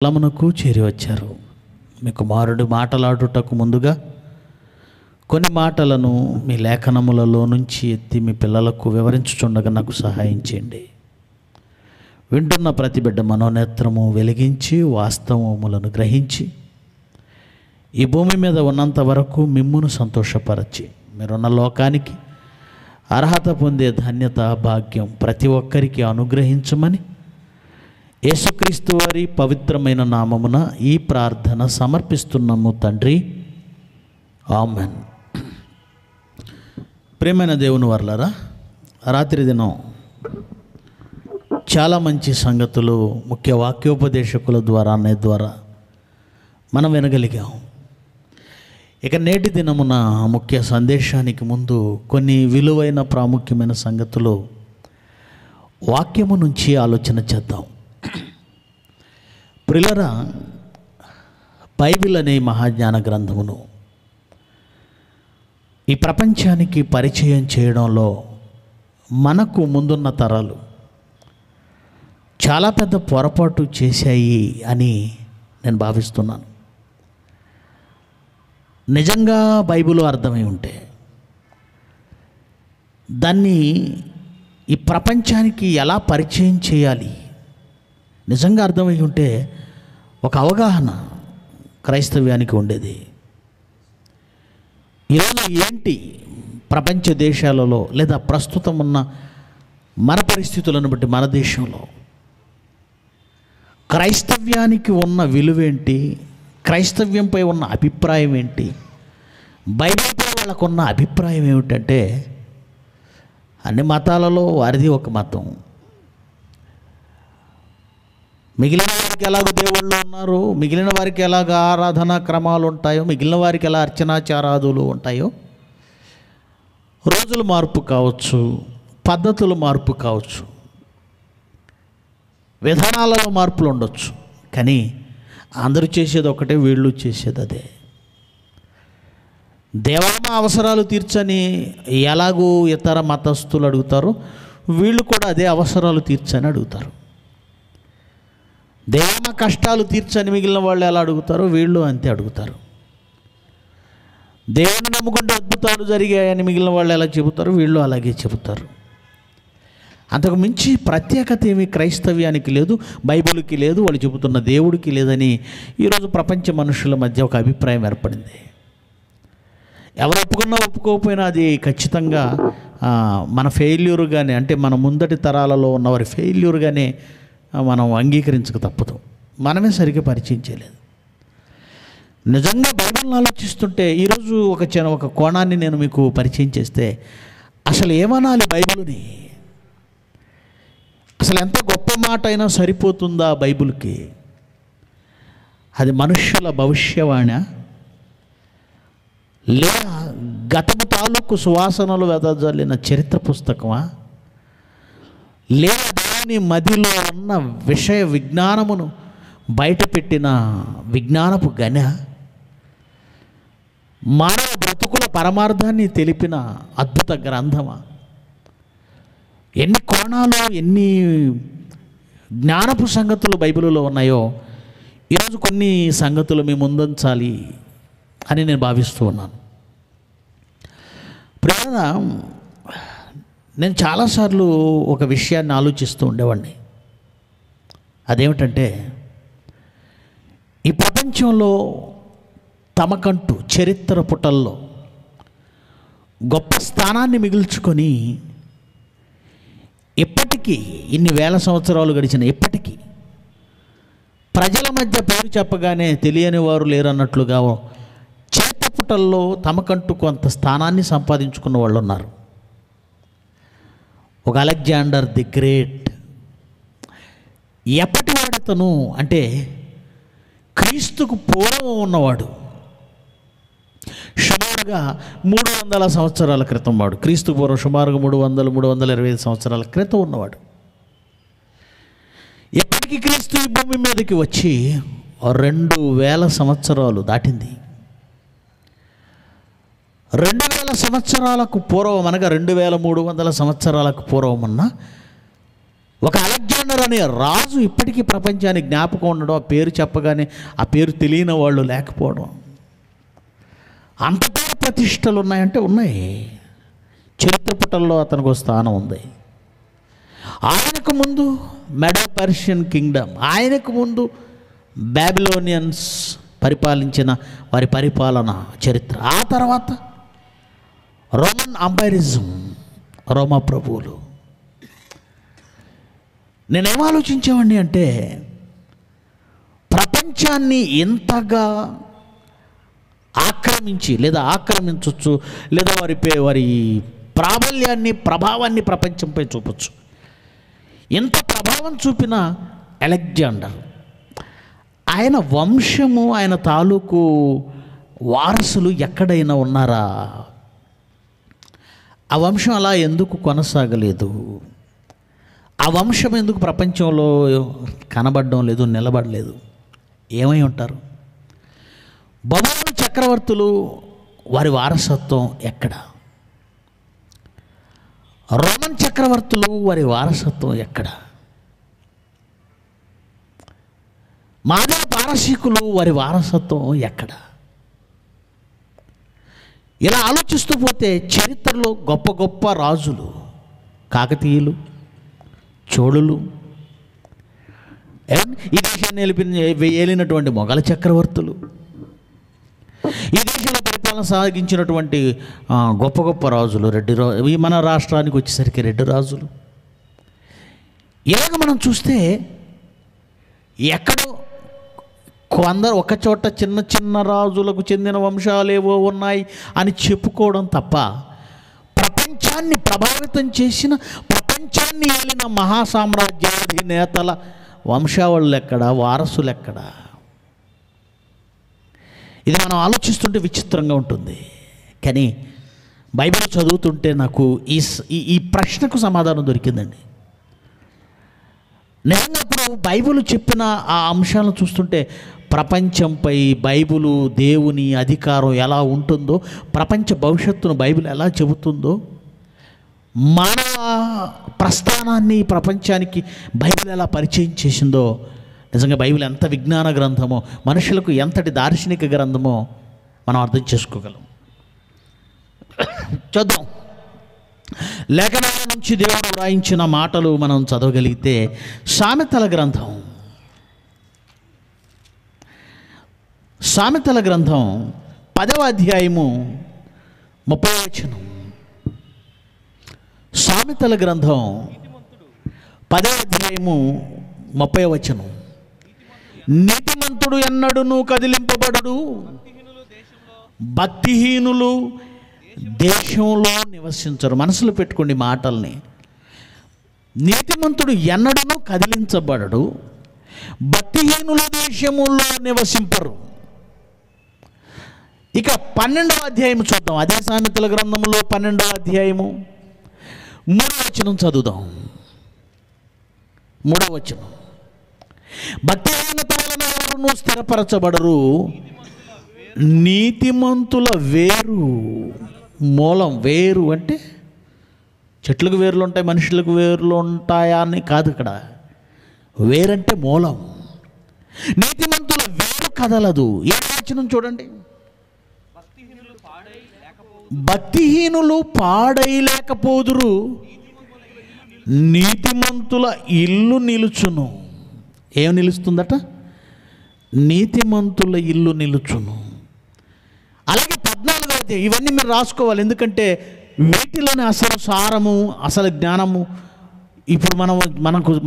స్థలమునకు చేరి వచ్చారు. మీ కుమారుడు మాటలాడుటకు ముందుగా కొన్ని మాటలను మీ లేఖనములలో నుంచి ఎత్తి మీ పిల్లలకు వివరించుచుండగా నాకు సహాయం చేయండి. వింటున్న ప్రతి బిడ్డ మనోనేత్రము వెలిగించి వాస్తవములను గ్రహించి ఈ భూమి మీద ఉన్నంత వరకు మిమ్మును సంతోషపరచి మీరున్న లోకానికి అర్హత పొందే ధన్యత భాగ్యం ప్రతి ఒక్కరికి అనుగ్రహించమని యేసుక్రీస్తు వారి పవిత్రమైన నామమున ఈ ప్రార్థన సమర్పిస్తున్నాము తండ్రి, ఆమెన్. ప్రియమైన దేవుని వర్లారా, రాత్రి దినం చాలా మంచి సంగతులు ముఖ్య వాక్యోపదేశకుల ద్వారా మనం వినగలిగాం. ఇక నేటి దినమున ముఖ్య సందేశానికి ముందు కొన్ని విలువైన ప్రాముఖ్యమైన సంగతులు వాక్యము నుంచి ఆలోచన చేద్దాం. ప్రియులారా, బైబిల్ అనే మహాజ్ఞాన గ్రంథమును ఈ ప్రపంచానికి పరిచయం చేయడంలో మనకు ముందున్న తరాలు చాలా పెద్ద పొరపాటు చేశాయి అని నేను భావిస్తున్నాను. నిజంగా బైబిల్ అర్థమై ఉంటే దాన్ని ఈ ప్రపంచానికి ఎలా పరిచయం చేయాలి నిజంగా అర్థమై ఉంటే ఒక అవగాహన క్రైస్తవ్యానికి ఉండేది. ఈరోజు ఏంటి ప్రపంచ దేశాలలో లేదా ప్రస్తుతం ఉన్న మన పరిస్థితులను బట్టి మన దేశంలో క్రైస్తవ్యానికి ఉన్న విలువేంటి, క్రైస్తవ్యంపై ఉన్న అభిప్రాయం ఏంటి, బైబిల్పై వాళ్ళకున్న అభిప్రాయం ఏమిటంటే అన్ని మతాలలో వారిది ఒక మతం. మిగిలిన వారికి ఎలాగో దేవుళ్ళు ఉన్నారు, మిగిలిన వారికి ఎలాగ ఆరాధనా క్రమాలు ఉంటాయో, మిగిలిన వారికి ఎలా అర్చనాచారాదులు ఉంటాయో, రోజుల మార్పు కావచ్చు, పద్ధతుల మార్పు కావచ్చు, విధానాలలో మార్పులు ఉండొచ్చు, కానీ అందరూ చేసేది ఒకటే, వీళ్ళు చేసేది అదే. దేవాలయ అవసరాలు తీర్చని ఎలాగూ ఇతర మతస్థులు అడుగుతారు, వీళ్ళు కూడా అదే అవసరాలు తీర్చని అడుగుతారు. దేవాలయ కష్టాలు తీర్చని మిగిలిన వాళ్ళు ఎలా అడుగుతారో వీళ్ళు అంతే అడుగుతారు. దేవుని నమ్ముకుంటే అద్భుతాలు జరిగాయని మిగిలిన వాళ్ళు ఎలా చెబుతారో వీళ్ళు అలాగే చెబుతారు. అంతకు మించి ప్రత్యేకత ఏమీ క్రైస్తవ్యానికి లేదు, బైబిల్కి లేదు, వాళ్ళు చెబుతున్న దేవుడికి లేదని ఈరోజు ప్రపంచ మనుషుల మధ్య ఒక అభిప్రాయం ఏర్పడింది. ఎవరు ఒప్పుకున్నా ఒప్పుకోకపోయినా అది ఖచ్చితంగా మన ఫెయిల్యూర్గానే, అంటే మన ముందటి తరాలలో ఉన్నవారి ఫెయిల్యూర్గానే మనం అంగీకరించక తప్పదు. మనమే సరిగ్గా పరిచయం చేయలేదు. నిజంగా బైబిల్ని ఆలోచిస్తుంటే ఈరోజు ఒక కోణాన్ని నేను మీకు పరిచయం చేస్తే అసలు ఏమనాలి బైబిల్ని, అసలు ఎంత గొప్ప మాట అయినా సరిపోతుందా బైబిల్కి? అది మనుష్యుల భవిష్యవాణి లేదా గతము తాలూకు సువాసనలు వెదజల్లిన చరిత్ర పుస్తకమా, లేదా దాని మదిలో ఉన్న విషయ విజ్ఞానమును బయటపెట్టిన విజ్ఞానపు గన, మానవ బ్రతుకుల పరమార్థాన్ని తెలిపిన అద్భుత గ్రంథమా? ఎన్ని కోణాలు, ఎన్ని జ్ఞానపు సంగతులు బైబిల్లో ఉన్నాయో ఈరోజు కొన్ని సంగతులు మీ ముందుంచాలి అని నేను భావిస్తూ ఉన్నాను. ప్రియమైన, నేను చాలాసార్లు ఒక విషయాన్ని ఆలోచిస్తూ ఉండేవాడిని. అదేమిటంటే, ఈ ప్రపంచంలో తమకంటూ చరిత్ర పుటల్లో గొప్ప స్థానాన్ని మిగుల్చుకొని ఇప్పటికీ ఇన్ని వేల సంవత్సరాలు గడిచిన ఇప్పటికీ ప్రజల మధ్య పేరు చెప్పగానే తెలియని వారు లేరన్నట్లుగా చరిత్ర పుటల్లో తమకంటూ కొంత స్థానాన్ని సంపాదించుకున్న వాళ్ళు ఉన్నారు. ఒక అలెగ్జాండర్ ది గ్రేట్ ఎప్పటి వాడతను అంటే క్రీస్తుకు పూర్వం ఉన్నవాడు. సుమారుగా 300 సంవత్సరాల క్రితం వాడు, క్రీస్తుకు పూర్వం సుమారుగా 325 సంవత్సరాల క్రితం ఉన్నవాడు. ఎప్పటికీ క్రీస్తు ఈ భూమి మీదకి వచ్చి 2000 సంవత్సరాలు దాటింది. 2000 సంవత్సరాలకు పూర్వం అనగా 2300 సంవత్సరాలకు పూర్వం ఉన్న ఒక అలెగ్జాండర్ అనే రాజు ఇప్పటికీ ప్రపంచానికి జ్ఞాపకం ఉండడం, ఆ పేరు చెప్పగానే ఆ పేరు తెలియని వాళ్ళు లేకపోవడం. అంత పేరు ప్రతిష్టలు ఉన్నాయంటే ఉన్నాయి. చరిత్ర పుటల్లో అతనికి ఒక స్థానం ఉంది. ఆయనకు ముందు మెడో పర్షియన్ కింగ్డమ్, ఆయనకు ముందు బాబిలోనియన్స్ పరిపాలించిన వారి పరిపాలన చరిత్ర, ఆ తర్వాత రోమన్ అంపైరిజం, రోమా ప్రభువులు. నేనేం ఆలోచించేవాడిని అంటే, ప్రపంచాన్ని ఎంతగా ఆక్రమించి లేదా ఆక్రమించవచ్చు, లేదా వారి ప్రాబల్యాన్ని, ప్రభావాన్ని ప్రపంచంపై చూపచ్చు. ఎంత ప్రభావం చూపిన అలెగ్జాండర్, ఆయన వంశము, ఆయన తాలూకు వారసులు ఎక్కడైనా ఉన్నారా? ఆ వంశం అలా ఎందుకు కొనసాగలేదు? ఆ వంశం ఎందుకు ప్రపంచంలో కనబడడం లేదు, నిలబడలేదు? ఏమై ఉంటారు? బబులోను చక్రవర్తులు, వారి వారసత్వం ఎక్కడ? రోమన్ చక్రవర్తులు, వారి వారసత్వం ఎక్కడ? మానవ పారసీకులు, వారి వారసత్వం ఎక్కడ? ఇలా ఆలోచిస్తూ పోతే చరిత్రలో గొప్ప గొప్ప రాజులు, కాకతీయులు, చోళులు, ఈ దేశాన్ని ఏలినటువంటి మొఘల చక్రవర్తులు, ఈ దేశంలో పరిపాలన సాగించినటువంటి గొప్ప గొప్ప రాజులు, మన రాష్ట్రానికి వచ్చేసరికి రెడ్డి రాజులు. ఇలాగ మనం చూస్తే ఎక్కడో కొందరు ఒక చోట చిన్న చిన్న రాజులకు చెందిన వంశాలేవో ఉన్నాయి అని చెప్పుకోవడం తప్ప, ప్రపంచాన్ని ప్రభావితం చేసిన, ప్రపంచాన్ని ఏలిన మహాసామ్రాజ్యాధినేతల వంశావళులు ఎక్కడ, వారసులు ఎక్కడ? ఇది మనం ఆలోచిస్తుంటే విచిత్రంగా ఉంటుంది. కానీ బైబిల్ చదువుతుంటే నాకు ఈ ప్రశ్నకు సమాధానం దొరికిందండి. నిజంగా ఇప్పుడు బైబిల్ చెప్పిన ఆ అంశాలను చూస్తుంటే ప్రపంచంపై బైబిలు, దేవుని అధికారం ఎలా ఉంటుందో, ప్రపంచ భవిష్యత్తును బైబిల్ ఎలా చెబుతుందో, మానవ ప్రస్థానాన్ని ప్రపంచానికి బైబిల్ ఎలా పరిచయం చేసిందో, నిజంగా బైబిల్ ఎంత విజ్ఞాన గ్రంథమో, మనుషులకు ఎంతటి దార్శనిక గ్రంథమో మనం అర్థం చేసుకోగలం. చూద్దాం. లేఖనాల నుంచి దేవుడు వ్రాయించిన మాటలు మనం చదవగలిగితే, సామెతల గ్రంథం 10వ అధ్యాయము 30వ వచనం. సామెతల గ్రంథం 10వ అధ్యాయము 30వ వచనం. నీతిమంతుడు ఎన్నడును కదిలింపబడడు, భక్తిహీనులు దేశంలో నివసించరు. మనసులో పెట్టుకోండి మాటల్ని. నీతిమంతుడు ఎన్నడూ కదిలించబడడు, భక్తిహీనులు దేశములో నివసింపరు. ఇక 12వ అధ్యాయం చూద్దాం. అదే సామెతల గ్రంథంలో 12వ అధ్యాయము 3వ వచనం చదువుదాం. 3వ వచనం. భక్తిహీనత వలన ఎవరును స్థిరపరచబడరు, నీతిమంతుల వేరు మూలం. వేరు అంటే చెట్లకు వేర్లు ఉంటాయి, మనుషులకు వేర్లు ఉంటాయా అని కాదు. ఇక్కడ వేరంటే మూలం. నీతిమంతుల వేరు కదలదు. ఏ వచనం చూడండి. భక్తిహీనులు పాడైలేకపోదురు, నీతిమంతుల ఇల్లు నిలుచును. ఏం నిలుస్తుందట? నీతిమంతుల ఇల్లు నిలుచును. అలాగే 14వ అధ్యాయం. ఇవన్నీ మీరు రాసుకోవాలి, ఎందుకంటే వీటిలోనే అసలు సారము, అసలు జ్ఞానము ఇప్పుడు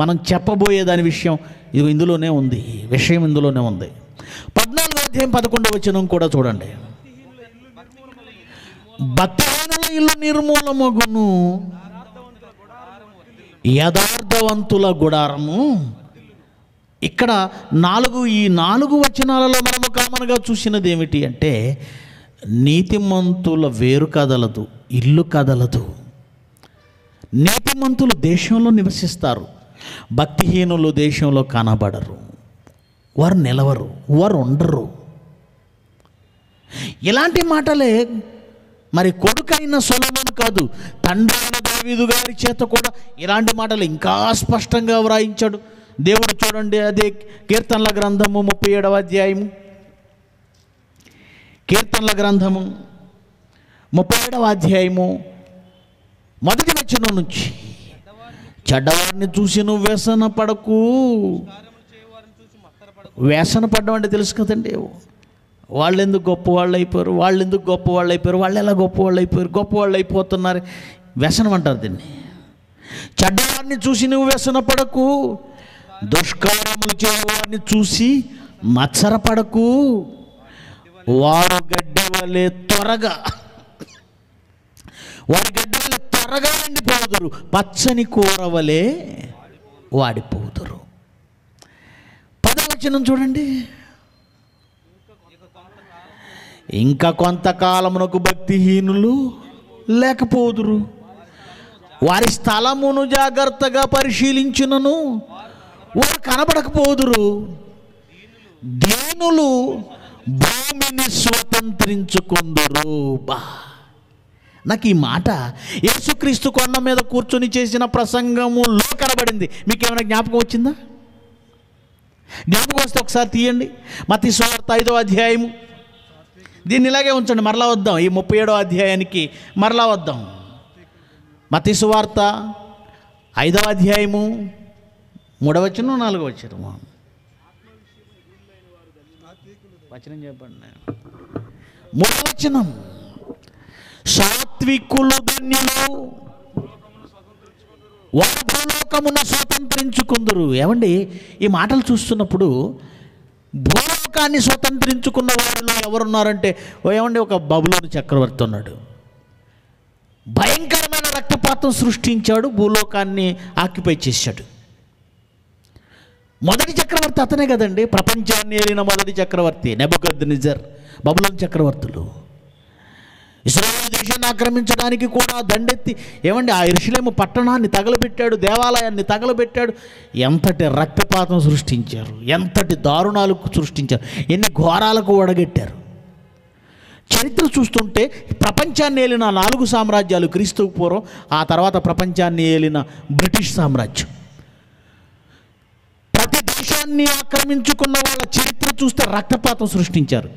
మనం చెప్పబోయే దాని విషయం ఇందులోనే ఉంది. విషయం ఇందులోనే ఉంది. 14వ అధ్యాయం 11వ వచనం కూడా చూడండి. భక్తిహీనుల ఇల్లు నిర్మూలమగును, యథార్థవంతుల గుడారము. ఇక్కడ ఈ 4 వచనాలలో మనము కామన్గా చూసినది ఏమిటి అంటే, నీతిమంతుల వేరు కదలదు, ఇల్లు కదలదు. నీతిమంతులు దేశంలో నివసిస్తారు, భక్తిహీనులు దేశంలో కనబడరు. వారు నిలవరు, వారు ఉండరు. ఇలాంటి మాటలే మరి కొడుకైన సొలొమోను కాదు, తండ్రి అయిన దావీదు గారి చేత కూడా ఇలాంటి మాటలు ఇంకా స్పష్టంగా వ్రాయించాడు దేవుడు. చూడండి, అదే కీర్తనల గ్రంథము 37వ అధ్యాయము, కీర్తనల గ్రంథము 37వ అధ్యాయము మొదటి వచనం నుంచి, చెడ్డవారిని చూసి నువ్వు వ్యసన పడకు. వ్యసన పడ్డం అంటే తెలుసు కదండి, వాళ్ళు ఎందుకు గొప్పవాళ్ళు అయిపోయారు, వాళ్ళు ఎందుకు గొప్పవాళ్ళు అయిపోయారు, వాళ్ళు ఎలా గొప్పవాళ్ళు అయిపోయారు, గొప్పవాళ్ళు అయిపోతున్నారు, వ్యసనం అంటారు దీన్ని. చెడ్డవారిని చూసి నువ్వు వ్యసన పడకు, దుష్కార్యములు చేయవారిని చూసి మత్సరపడకు. వారు గడ్డి వలె త్వరగా ఎండిపోదురు, పచ్చని కూర వలె వాడిపోదురు. 10వ వచనం చూడండి, ఇంకా కొంతకాలమునకు భక్తిహీనులు లేకపోదురు, వారి స్థలమును జాగ్రత్తగా పరిశీలించునను వారు కనబడకపోదురు. దీనులు భూమిని స్వతంత్రించుకుందురు. నాకు ఈ మాట యేసుక్రీస్తు కొండ మీద కూర్చొని చేసిన ప్రసంగములో కనబడింది. మీకు ఏమైనా జ్ఞాపకం వచ్చిందా? జ్ఞాపకం వస్తే ఒకసారి తీయండి, మత్తయి సువార్త 5వ అధ్యాయము. దీన్ని ఇలాగే ఉంచండి, మరలా వద్దాం, ఈ 37వ అధ్యాయానికి మరలా వద్దాం. మత్తయి సువార్త 5వ అధ్యాయము 3వ వచనం 4వ వచనం. వచనం చెప్పండి. 3వ వచనం, సాత్వికులు ధన్యులు, వారు భూలోకమును స్వతంత్రించుకుందరు. ఏమండి, ఈ మాటలు చూస్తున్నప్పుడు భూలోకాన్ని స్వతంత్రించుకున్న వారిలో ఎవరున్నారంటే, ఏమండి, ఒక బబులోను చక్రవర్తి ఉన్నాడు. భయంకరమైన రక్తపాతం సృష్టించాడు, భూలోకాన్ని ఆక్యుపై చేశాడు. మొదటి చక్రవర్తి అతనే కదండి, ప్రపంచాన్ని ఏలిన మొదటి చక్రవర్తి నెబుకద్నెజర్, బబులోను చక్రవర్తులు. ఇశ్రాయేలు దేశాన్ని ఆక్రమించడానికి కూడా దండెత్తి, ఏమండి, ఆ యెరూషలేము పట్టణాన్ని తగలబెట్టాడు, దేవాలయాన్ని తగలబెట్టాడు. ఎంతటి రక్తపాతం సృష్టించారు, ఎంతటి దారుణాలకు సృష్టించారు, ఎన్ని ఘోరాలకు ఒడగెట్టారు. చరిత్ర చూస్తుంటే ప్రపంచాన్ని ఏలిన 4 సామ్రాజ్యాలు క్రీస్తుకు పూర్వం, ఆ తర్వాత ప్రపంచాన్ని ఏలిన బ్రిటిష్ సామ్రాజ్యం, ప్రతి దేశాన్ని ఆక్రమించుకున్న వాళ్ళ చరిత్ర చూస్తే రక్తపాతం సృష్టించారు.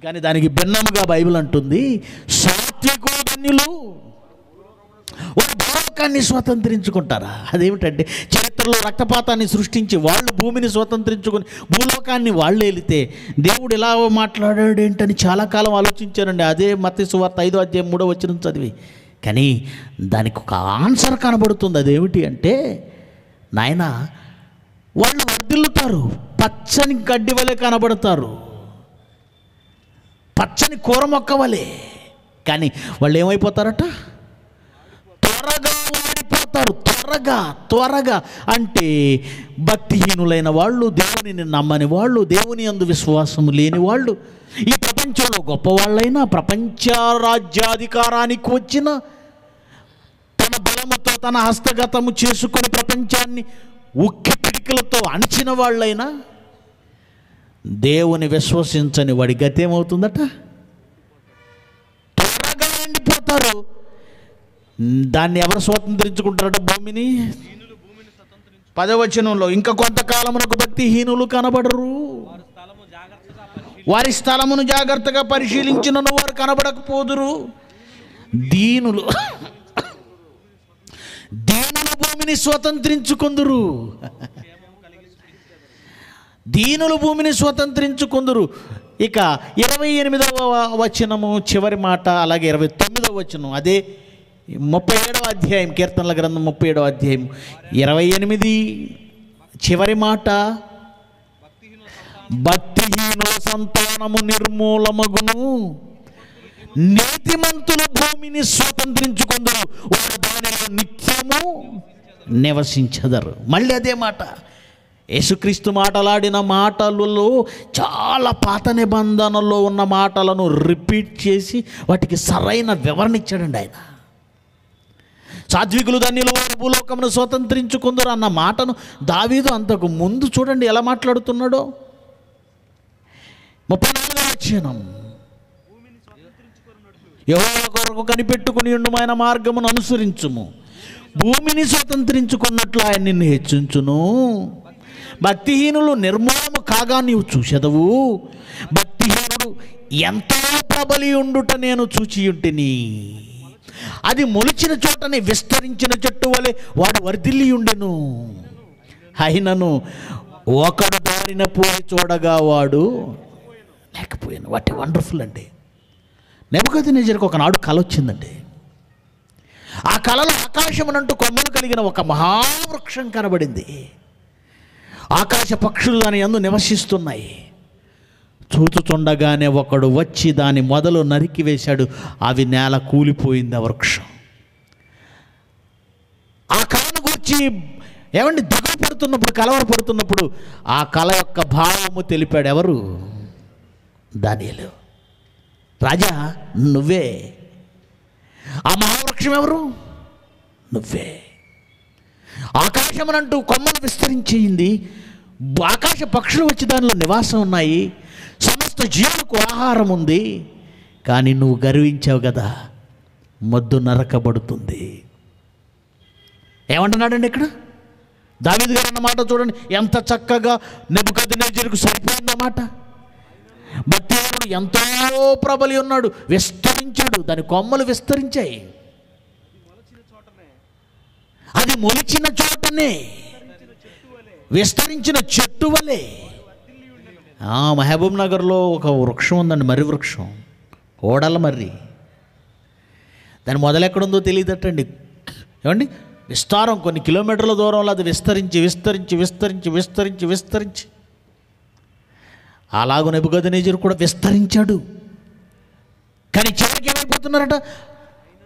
కానీ దానికి భిన్నముగా బైబిల్ అంటుంది, సాత్వికులు ధన్యులు, వారు భూలోకాన్ని స్వతంత్రించుకుంటారా. అదేమిటంటే, చరిత్రలో రక్తపాతాన్ని సృష్టించి వాళ్ళు భూమిని స్వతంత్రించుకొని భూలోకాన్ని వాళ్ళు వెళితే దేవుడు ఎలా మాట్లాడాడు ఏంటని చాలా కాలం ఆలోచించారండి. అదే మత్తయి సువార్త 5వ అధ్యాయం 3వ వచనం చదివి. కానీ దానికి ఒక ఆన్సర్ కనబడుతుంది. అదేమిటి అంటే, నాయన, వాళ్ళు వర్ధిల్లుతారు, పచ్చని గడ్డి వలె కనబడతారు, పచ్చని కూర మొక్క వలె. కానీ వాళ్ళు ఏమైపోతారట, త్వరగా వాడిపోతారు. త్వరగా అంటే భక్తిహీనులైన వాళ్ళు, దేవునిని నమ్మని వాళ్ళు, దేవుని యందు విశ్వాసము లేని వాళ్ళు, ఈ ప్రపంచంలో గొప్పవాళ్ళైనా, ప్రపంచ రాజ్యాధికారానికి వచ్చిన, తన బలముతో తన హస్తగతము చేసుకొని ప్రపంచాన్ని ఉక్కి పిడికలతో అణిచిన వాళ్ళైనా, దేవుని విశ్వసించని వాడి గతి ఏమవుతుందట, త్వరగా ఎండిపోతారు. దాన్ని ఎవరు స్వతంత్రించుకుంటారట, భూమిని. 10వ వచనంలో, ఇంకా కొంతకాలమునకు భక్తిహీనులు కనబడరు, వారి స్థలమును జాగ్రత్తగా పరిశీలించినను వారు కనబడకపోదురు. దీనులు భూమిని స్వతంత్రించుకుందురు. దీనులు భూమిని స్వతంత్రించుకుందురు. ఇక 28వ వచనము చివరి మాట, అలాగే 29వ వచనం, అదే 37వ అధ్యాయం, కీర్తనల గ్రంథం 37వ అధ్యాయం 28 చివరి మాట, భక్తిహీనుల సంతానము నిర్మూలమగును, నీతిమంతులు భూమిని స్వతంత్రించుకుందరు, వారు దానిలో నిత్యము నివసించదరు. మళ్ళీ అదే మాట, యేసుక్రీస్తు మాటలాడిన మాటలలో చాలా పాత నిబంధనలో ఉన్న మాటలను రిపీట్ చేసి వాటికి సరైన వివరణ ఇచ్చాడండి ఆయన. సాత్వికులు ధన్యులు, వారు భూలోకమును స్వతంత్రించుకుందరు అన్న మాటను దావీదు అంతకు ముందు చూడండి ఎలా మాట్లాడుతున్నాడో. 34వ వచనం, యెహోవా కొరకు కనిపెట్టుకుని ఉండుము, ఆయన మార్గమును అనుసరించుము. భూమిని స్వతంత్రించుకున్నట్లు ఆయన నిన్ను హెచ్చించును. భక్తిహీనులు నిర్మూలము కాగా నీవు చూచెదవు. భక్తిహీనుడు ఎంతో ప్రబలి ఉండుట నేను చూచియుంటిని. అది మొలిచిన చోటనే విస్తరించిన చెట్టు వలె వాడు వర్ధిల్లి ఉండెను. అయినను ఒకడు దారిన పోయి చూడగా వాడు లేకపోయాను. వాటి వండర్ఫుల్ అండి. నెబుకద్నెజరుకు ఒకనాడు కల వచ్చిందండి. ఆ కలలో ఆకాశమునంటూ కొమ్మలు కలిగిన ఒక మహావృక్షం కనబడింది. ఆకాశ పక్షులు దాని యందు నివసిస్తున్నాయి. చూచుచుండగానే ఒకడు వచ్చి దాని మొదలు నరికి వేశాడు. అవి నేల కూలిపోయింది. ఆ వృక్షం ఆ కళను గురించి దిగులు పడుతున్నప్పుడు, కలవరపడుతున్నప్పుడు ఆ కళ యొక్క భావము తెలిపాడు. ఎవరు? దానియేలు. రాజా, నువ్వే. ఆ మహావృక్షం ఎవరు? నువ్వే. ఆకాశమునంటూ కొమ్మలు విస్తరించింది. ఆకాశ పక్షులు వచ్చి దానిలో నివాసం ఉన్నాయి. సమస్త జీవులకు ఆహారం ఉంది. కానీ నువ్వు గర్వించావు కదా, మొద్దు నరకబడుతుంది. ఏమంటున్నాడండి ఇక్కడ దావీదు గారు అన్నమాట చూడండి, ఎంత చక్కగా నెబుకద్నెజరుకు సరిపోయిందన్నమాట. భక్తిహీనుడు ఎంతో ప్రబలి ఉన్నాడు, విస్తరించాడు. దాని కొమ్మలు విస్తరించాయి. అది మొలిచిన చోటనే విస్తరించిన చెట్టు వలె. మహబూబ్ నగర్లో ఒక వృక్షం ఉందండి, మర్రి వృక్షం, ఓడల మర్రి. దాని మొదలెక్కడుందో తెలియదటండి. ఏమండి, విస్తారం కొన్ని కిలోమీటర్ల దూరంలో అది విస్తరించి విస్తరించి విస్తరించి విస్తరించి విస్తరించి అలాగూ నెబుకద్నెజరు కూడా విస్తరించాడు. కానీ చివరికి ఏమైపోతున్నారట?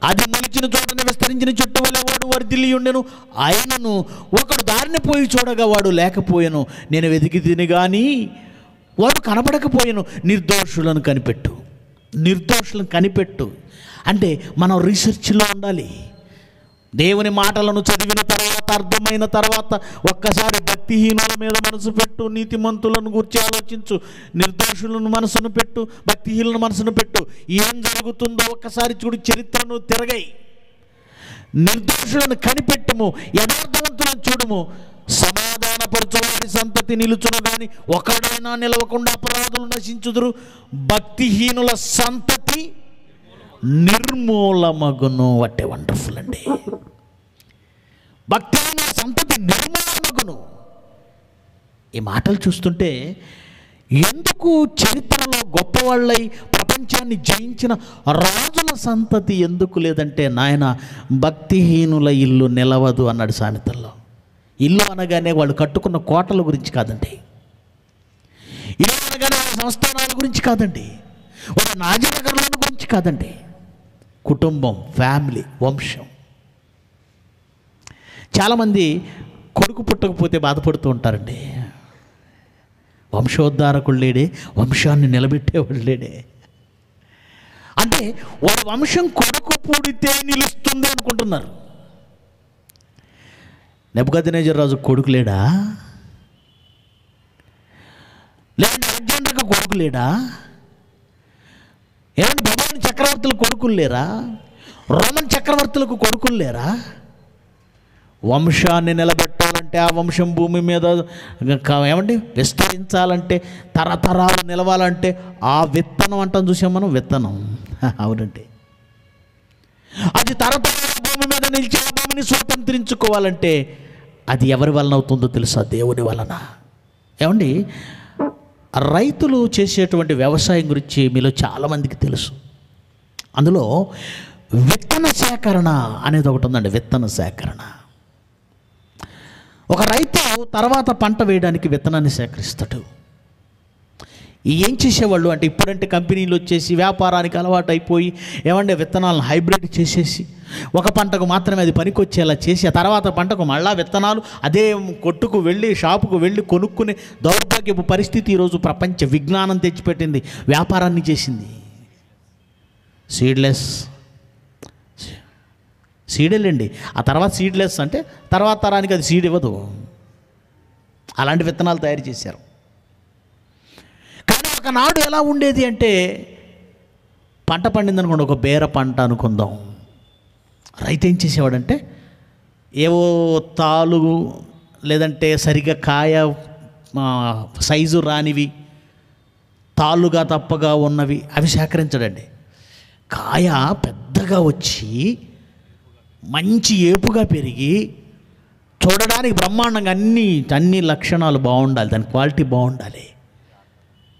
అది మొలిచిన చోటనే విస్తరించిన చెట్టు వల్ల వాడు వర్ధిల్లి ఉండెను. ఆయనను ఒకడు దారిని పోయి చూడగా వాడు లేకపోయాను. నేను వెతికి తిని కానీ వాడు కనబడకపోయాను. నిర్దోషులను కనిపెట్టు, నిర్దోషులను కనిపెట్టు. అంటే మనం రీసెర్చ్లో ఉండాలి. దేవుని మాటలను చదివిన తర్వాత, అర్థమైన తర్వాత ఒక్కసారి భక్తిహీనుల మీద మనసు పెట్టు, నీతిమంతులను గురించి ఆలోచించు, నిర్దోషులను మనసును పెట్టు, భక్తిహీనులను మనసును పెట్టు. ఏం జరుగుతుందో ఒక్కసారి చూడు, చరిత్రను తిరగాయి. నిర్దోషులను కనిపెట్టుము, యథార్థవంతులను చూడుము. సమాధానపరచువారి సంతతి నిలుచును గాని ఒకడైనా నిలవకుండా అపరాధులు నశించుదురు. భక్తిహీనుల సంతతి నిర్మూలమగును. వాట్ ఏ వండర్ఫుల్ అండి. భక్తిహీనుల సంతతి నిర్మూలమగును. ఈ మాటలు చూస్తుంటే ఎందుకు చరిత్రలో గొప్పవాళ్ళై ప్రపంచాన్ని జయించిన రాజుల సంతతి ఎందుకు లేదంటే, నాయన భక్తిహీనుల ఇల్లు నిలవదు అన్నాడు సామెతల్లో. ఇల్లు అనగానే వాళ్ళు కట్టుకున్న కోటల గురించి కాదండి, ఇల్లు అనగానే వాళ్ళ సంస్థానాల గురించి కాదండి, వాళ్ళ నాజనగర్ల గురించి కాదండి. కుటుంబం, ఫ్యామిలీ, వంశం. చాలామంది కొడుకు పుట్టకపోతే బాధపడుతూ ఉంటారండి. వంశోద్ధారకుడు లేడే, వంశాన్ని నిలబెట్టేవాడు లేడే. అంటే వాళ్ళ వంశం కొడుకు పుడితే నిలుస్తుంది అనుకుంటున్నారు. నెబుకద్నెజరు రాజు కొడుకు లేడా? లేదంటే అలెగ్జాండర్కి కొడుకు లేడా? ఏమంటే బబులోను చక్రవర్తులకు కొడుకులు లేరా? రోమన్ చక్రవర్తులకు కొడుకులు లేరా? వంశాన్ని నిలబెట్టాలంటే, ఆ వంశం భూమి మీద ఏమండి విస్తరించాలంటే, తరతరాలు నిలవాలంటే ఆ విత్తనం అంటాం చూసాం మనం, విత్తనం. అవునండి, అది తరతరాలు భూమి మీద నిలిచి ఆ భూమిని స్వతంత్రించుకోవాలంటే అది ఎవరి వలన అవుతుందో తెలుసా? దేవుని వలన. ఏమండి, రైతులు చేసేటువంటి వ్యవసాయం గురించి మీలో చాలామందికి తెలుసు. అందులో విత్తన సేకరణ అనేది ఒకటి ఉందండి. విత్తన సేకరణ. ఒక రైతు తర్వాత పంట వేయడానికి విత్తనాన్ని సేకరిస్తాడు. ఏం చేసేవాళ్ళు అంటే, ఇప్పుడంటే కంపెనీలు వచ్చేసి వ్యాపారానికి అలవాటు అయిపోయి ఏమంటే విత్తనాలను హైబ్రిడ్ చేసేసి ఒక పంటకు మాత్రమే అది పనికొచ్చేలా చేసి, ఆ తర్వాత పంటకు మళ్ళా విత్తనాలు అదే కొట్టుకు వెళ్ళి, షాపుకు వెళ్ళి కొనుక్కునే దౌర్భాగ్యపు పరిస్థితి ఈరోజు ప్రపంచ విజ్ఞానం తెచ్చిపెట్టింది, వ్యాపారాన్ని చేసింది. సీడెళ్ళండి. ఆ తర్వాత సీడ్లెస్ అంటే తర్వాత తరానికి అది సీడ్ ఇవ్వదు. అలాంటి విత్తనాలు తయారు చేశారు. కానీ ఒకనాడు ఎలా ఉండేది అంటే, పంట పండిందనుకోండి, ఒక బేర పంట అనుకుందాం. రైతు ఏం చేసేవాడంటే ఏవో తాలు లేదంటే సరిగ్గా కాయ సైజు రానివి, తాళ్ళుగా తప్పగా ఉన్నవి అవి సేకరించడండి. కాయ పెద్దగా వచ్చి మంచి ఏపుగా పెరిగి చూడడానికి బ్రహ్మాండంగా అన్ని లక్షణాలు బాగుండాలి, దాని క్వాలిటీ బాగుండాలి,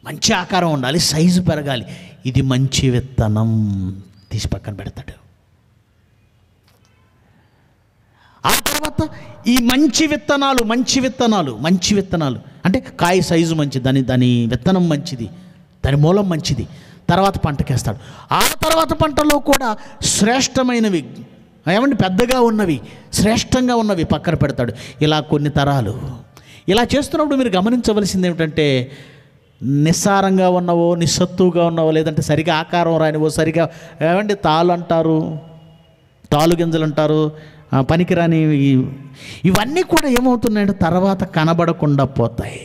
మంచి ఆకారం ఉండాలి, సైజు పెరగాలి. ఇది మంచి విత్తనం తీసి పక్కన పెడతాడు. ఆ తర్వాత ఈ మంచి విత్తనాలు అంటే కాయ సైజు మంచిది, దాని విత్తనం మంచిది, దాని మూలం మంచిది, తర్వాత పంటకేస్తాడు. ఆ తర్వాత పంటలో కూడా శ్రేష్టమైనవి, ఏమంటే పెద్దగా ఉన్నవి, శ్రేష్టంగా ఉన్నవి పక్కన పెడతాడు. ఇలా కొన్ని తరాలు ఇలా చేస్తున్నప్పుడు మీరు గమనించవలసింది ఏమిటంటే, నిస్సారంగా ఉన్నవో, నిస్సత్తుగా ఉన్నవో, లేదంటే సరిగా ఆకారం రానివో, సరిగా ఏమంటే తాలు గింజలు అంటారు, పనికిరాని ఇవన్నీ కూడా ఏమవుతున్నాయంటే తర్వాత కనబడకుండా పోతాయి.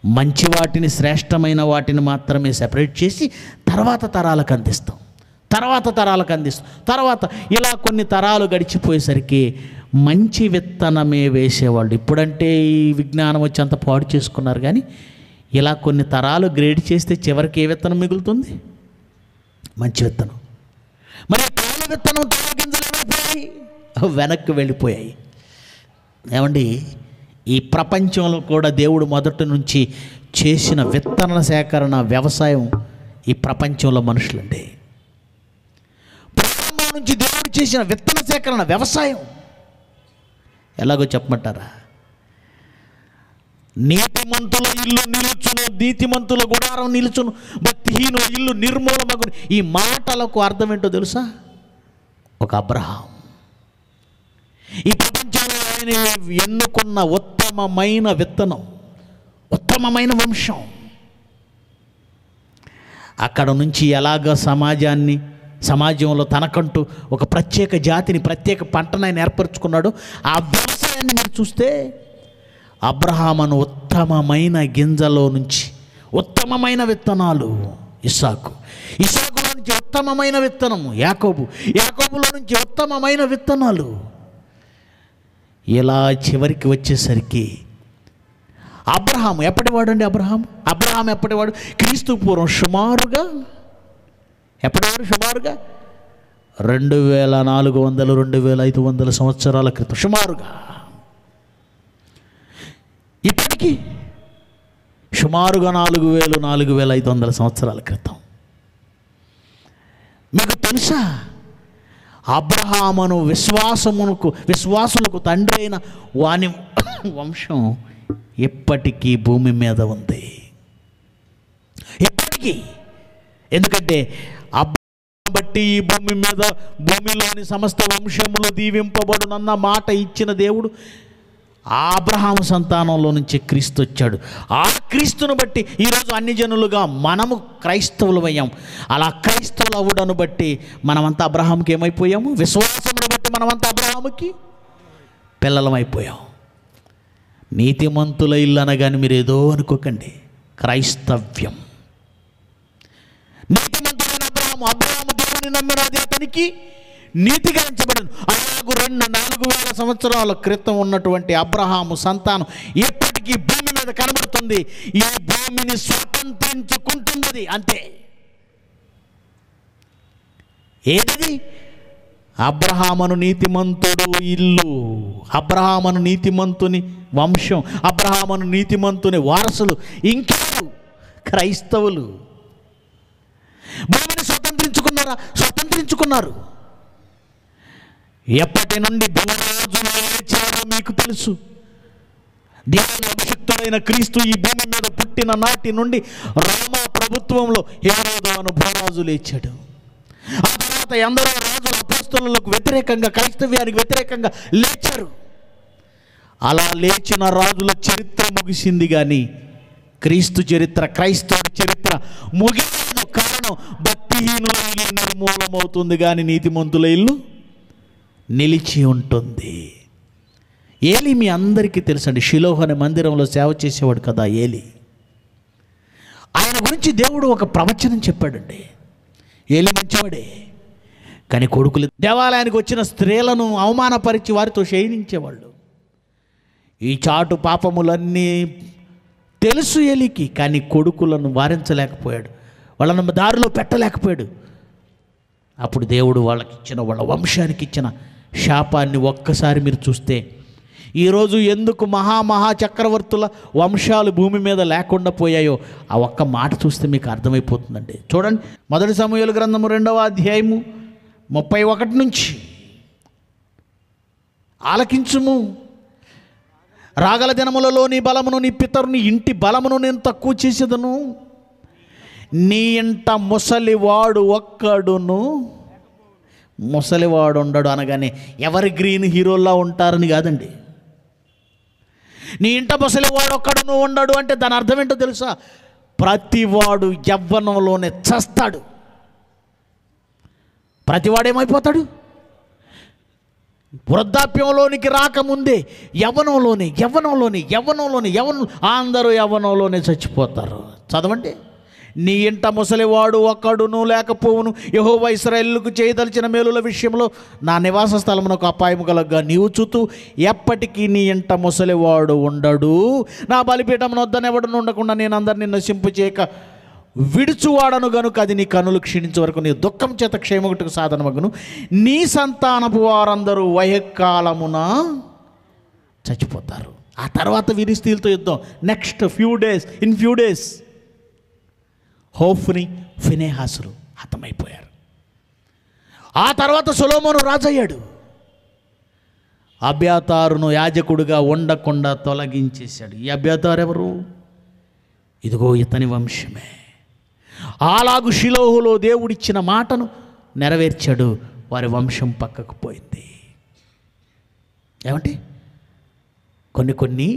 మంచి వాటిని, శ్రేష్టమైన వాటిని మాత్రమే సెపరేట్ చేసి తర్వాత తరాలకు అందిస్తాం. తర్వాత ఇలా కొన్ని తరాలు గడిచిపోయేసరికి మంచి విత్తనమే వేసేవాళ్ళు. ఇప్పుడంటే ఈ విజ్ఞానం వచ్చి అంత పాడు చేసుకున్నారు, కానీ ఇలా కొన్ని తరాలు గ్రేడ్ చేస్తే చివరికి ఏ విత్తనం మిగులుతుంది? మంచి విత్తనం. మరి తాళ విత్తనం, తాళ గింజలు ఏమైపోయాయి? వెనక్కి వెళ్ళిపోయాయి. ఏమండి, ఈ ప్రపంచంలో కూడా దేవుడు మొదటి నుంచి చేసిన విత్తన సేకరణ వ్యవసాయం ఈ ప్రపంచంలో మనుషులండి. ప్రారంభం నుంచి దేవుడు చేసిన విత్తన సేకరణ వ్యవసాయం ఎలాగో చెప్పమంటారా? నీతిమంతుల ఇల్లు నిలుచును, నీతిమంతుల గుడారం నిలుచును, భక్తిహీనుల ఇల్లు నిర్మూలమగును. ఈ మాటలకు అర్థం ఏంటో తెలుసా? ఒక అబ్రహాం ఈ ప్రపంచంలో ఆయన ఎన్నుకున్న ఉత్తమమైన విత్తనం, ఉత్తమమైన వంశం. అక్కడ నుంచి ఎలాగ సమాజంలో తనకంటూ ఒక ప్రత్యేక జాతిని, ప్రత్యేక పంటను ఆయన ఏర్పరచుకున్నాడు. ఆ వ్యవసాయాన్ని మీరు చూస్తే అబ్రహామును ఉత్తమమైన గింజలో నుంచి ఉత్తమమైన విత్తనాలు ఇస్సాకులో నుంచి ఉత్తమమైన విత్తనము యాకోబులో నుంచి ఉత్తమమైన విత్తనాలు. ఇలా చివరికి వచ్చేసరికి అబ్రహాము ఎప్పటివాడు? అబ్రహాం ఎప్పటివాడు? క్రీస్తు పూర్వం సుమారుగా 2400 2500 సంవత్సరాల క్రితం సుమారుగా. ఇప్పటికీ సుమారుగా 4500 సంవత్సరాల క్రితం. మీకు తెలుసా, అబ్రహామును విశ్వాసులకు తండ్రి అయిన వాని వంశం ఎప్పటికీ భూమి మీద ఉంది. ఎప్పటికీ. ఎందుకంటే అబ్రహామును బట్టి ఈ భూమిలోని సమస్త వంశములు దీవింపబడునన్న మాట ఇచ్చిన దేవుడు ఆ అబ్రహాము సంతానంలో నుంచి క్రీస్తు వచ్చాడు. ఆ క్రీస్తును బట్టి ఈరోజు అన్ని జనులుగా మనము క్రైస్తవులు అయ్యాం. అలా క్రైస్తవులు అవ్వడాన్ని బట్టి మనమంతా అబ్రహాముకి ఏమైపోయాము? విశ్వాసమును బట్టి మనమంతా అబ్రహాముకి పిల్లలమైపోయాం. నీతిమంతుల ఇల్లు అనగానే మీరు ఏదో అనుకోకండి, క్రైస్తవ్యం. నీతిమంతులైన అబ్రహాము దేవుని నమ్మినది అతనికి నీతిగా ఎంచబడను. అలాగూ 4,000 సంవత్సరాల క్రితం ఉన్నటువంటి అబ్రహాము సంతానం ఎప్పటికీ భూమి మీద కనబడుతుంది. ఈ భూమిని స్వతంత్రించుకుంటున్నది అంతే. ఏది? అబ్రహామును నీతిమంతుడు ఇల్లు, అబ్రహామును నీతిమంతుని వంశం, అబ్రహామును నీతిమంతుని వారసులు ఇంకెవరు? క్రైస్తవులు. భూమిని స్వతంత్రించుకున్నారు. ఎప్పటి నుండి భూరాజులు లేచారో మీకు తెలుసు. దేవుని అభిషిక్తుడైన క్రీస్తు ఈ భూమి మీద పుట్టిన నాటి నుండి రోమా ప్రభుత్వంలో హేరోదు అను భూరాజు లేచాడు. ఆ తర్వాత ఎందరో రాజుల అపోస్తలులకు వ్యతిరేకంగా, క్రైస్తవ్యానికి వ్యతిరేకంగా లేచారు. అలా లేచిన రాజుల చరిత్ర ముగిసింది, కానీ క్రీస్తు చరిత్ర, క్రైస్తవుడి చరిత్ర ముగిసిన కారణం భక్తిహీనుల ఇల్లు నిర్మూలమవుతుంది, కానీ నీతిమంతుల ఇల్లు నిలిచి ఉంటుంది. ఏలి మీ అందరికీ తెలుసండి. షిలోహు అనే మందిరంలో సేవ చేసేవాడు కదా ఏలి. ఆయన గురించి దేవుడు ఒక ప్రవచనం చెప్పాడండి. ఏలి మంచివాడే, కానీ కొడుకులు దేవాలయానికి వచ్చిన స్త్రీలను అవమానపరిచి వారితో శయనించేవాళ్ళు. ఈ చాటు పాపములన్నీ తెలుసు ఏలికి, కానీ కొడుకులను వారించలేకపోయాడు, వాళ్ళను దారిలో పెట్టలేకపోయాడు. అప్పుడు దేవుడు వాళ్ళకి ఇచ్చిన, వాళ్ళ వంశానికి ఇచ్చిన శాపాన్ని ఒక్కసారి మీరు చూస్తే, ఈరోజు ఎందుకు మహా చక్రవర్తుల వంశాలు భూమి మీద లేకుండా పోయాయో ఆ ఒక్క మాట చూస్తే మీకు అర్థమైపోతుందండి. చూడండి, 1 సమూయేలు గ్రంథము 2వ అధ్యాయము 31 నుంచి. ఆలకించుము, రాగల దినములలో నీ బలమును, నీ పితరుని ఇంటి బలమును నేను తక్కువ చేసేదను. నీ ఇంట ముసలివాడు ఒక్కడును, ముసలివాడు ఉండడు అనగానే ఎవరి గ్రీన్ హీరోలా ఉంటారని కాదండి. నీ ఇంట ముసలివాడు ఒక్కడును ఉండడు అంటే దాని అర్థం ఏంటో తెలుసా? ప్రతివాడు యవ్వనంలోనే చస్తాడు. ప్రతివాడు ఏమైపోతాడు? వృద్ధాప్యంలోనికి రాకముందే యవ్వనంలోనే అందరూ యవ్వనంలోనే చచ్చిపోతారు. చదవండి, నీ ఇంట ముసలివాడు ఒక్కడును లేకపోవును. యెహోవా ఇశ్రాయేలుకు చేయదలిచిన మేలుల విషయంలో నా నివాస స్థలమునకు అపాయము కలగ్గా నీవు చూతూ ఎప్పటికీ నీ ఇంట ముసలివాడు ఉండడు. నా బలిపీఠమున వద్దనెవడను ఉండకుండా నేను అందరినీ నశింపు చేయక విడుచువాడను గనుక అది నీ కన్నులు క్షీణించే వరకు నీ దుఃఖం చేత క్షేమగుటకు సాధనమగును. నీ సంతానపు వారందరూ వయకాలమున చచ్చిపోతారు. ఆ తర్వాత ఫిలిష్తీయులతో యుద్ధం. నెక్స్ట్ ఫ్యూ డేస్ హోఫ్ని, ఫినెహాసులు హతమైపోయారు. ఆ తర్వాత సొలొమోను రాజయ్యాడు. అబ్యాతారును యాజకుడిగా ఉండకుండా తొలగించేశాడు. ఈ అబ్యాతారు ఎవరు? ఇదిగో ఇతని వంశమే. అలాగు షిలోహులో దేవుడిచ్చిన మాటను నెరవేర్చాడు. వారి వంశం పక్కకు పోయింది. ఏమంటే కొన్ని